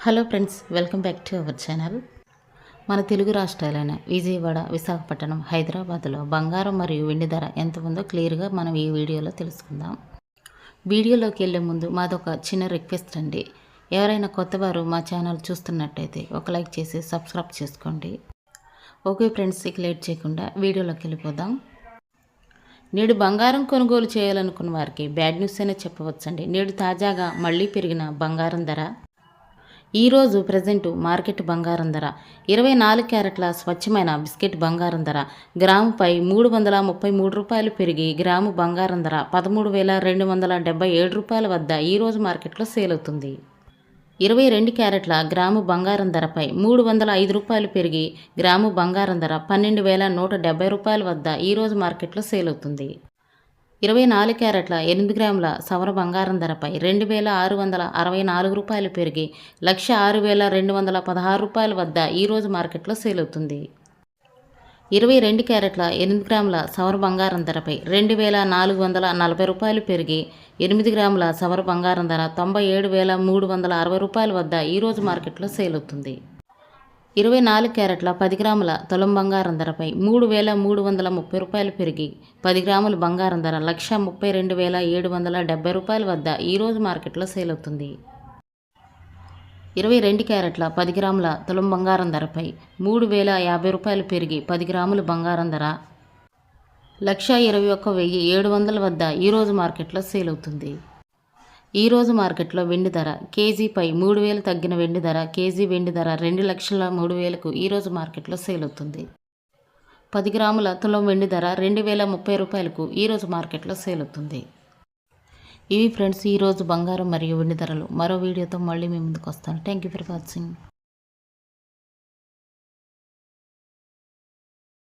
Hello friends, welcome back to our channel. మన తెలుగు రాష్ట్రాలైన విజయవాడ, విశాఖపట్నం, హైదరాబాద్లో బంగారం మరియు వెండి ధర ఎంత ఉందో క్లియర్గా మనం ఈ వీడియోలో తెలుసుకుందాం. వీడియోలోకి వెళ్ళే ముందు మాదొక చిన్న రిక్వెస్ట్ అండి. ఎవరైనా కొత్తవారు మా ఛానల్ చూస్తున్నట్టయితే ఒక లైక్ చేసి సబ్స్క్రైబ్ చేసుకోండి. ఓకే ఫ్రెండ్స్, ఇక లేట్ చేయకుండా వీడియోలోకి వెళ్ళిపోదాం. నేడు బంగారం కొనుగోలు చేయాలనుకున్న వారికి బ్యాడ్ న్యూస్ అనే చెప్పవచ్చండి. నేడు తాజాగా మళ్ళీ పెరిగిన బంగారం ధర. ఈరోజు ప్రజెంట్ మార్కెట్ బంగారం ధర 24 క్యారెట్ల స్వచ్ఛమైన బిస్కెట్ బంగారం ధర గ్రాముపై 333 రూపాయలు పెరిగి గ్రాము బంగారం ధర 13,277 రూపాయల వద్ద ఈరోజు మార్కెట్లో సేల్ అవుతుంది. 22 క్యారెట్ల గ్రాము బంగారం ధరపై 305 రూపాయలు పెరిగి గ్రాము బంగారం ధర 12,170 రూపాయల వద్ద ఈరోజు మార్కెట్లో సేల్ అవుతుంది. 24 క్యారెట్ల 8 గ్రాముల సవర బంగారం ధరపై 2,664 రూపాయలు పెరిగి 1,06,216 రూపాయల వద్ద ఈరోజు మార్కెట్లో సేల్ అవుతుంది. 22 క్యారెట్ల 8 గ్రాముల సవర బంగారం ధరపై 2,440 రూపాయలు పెరిగి 8 గ్రాముల సవర బంగారం ధర 97,360 రూపాయల వద్ద ఈరోజు మార్కెట్లో సేల్ అవుతుంది. 24 క్యారెట్ల 10 గ్రాముల తులం బంగారం ధరపై 3,330 రూపాయలు పెరిగి 10 గ్రాముల బంగారం ధర 132,770 రూపాయల వద్ద ఈరోజు మార్కెట్లో సేల్ అవుతుంది. 22 క్యారెట్ల 10 గ్రాముల తులం బంగారం ధరపై 3,050 రూపాయలు పెరిగి 10 గ్రాముల బంగారం ధర 121,700 వద్ద ఈరోజు మార్కెట్లో సేల్ అవుతుంది. ఈరోజు మార్కెట్లో వెండి ధర కేజీపై 3,000 తగ్గిన వెండి ధర కేజీ వెండి ధర 2,03,000కు ఈరోజు మార్కెట్లో సేల్ అవుతుంది. 10 గ్రాముల తులం వెండి ధర 2,030 రూపాయలకు ఈరోజు మార్కెట్లో సేల్ అవుతుంది. ఇవి ఫ్రెండ్స్ ఈరోజు బంగారం మరియు వెండి ధరలు. మరో వీడియోతో మళ్ళీ మీ ముందుకు వస్తాను. Thank you for watching.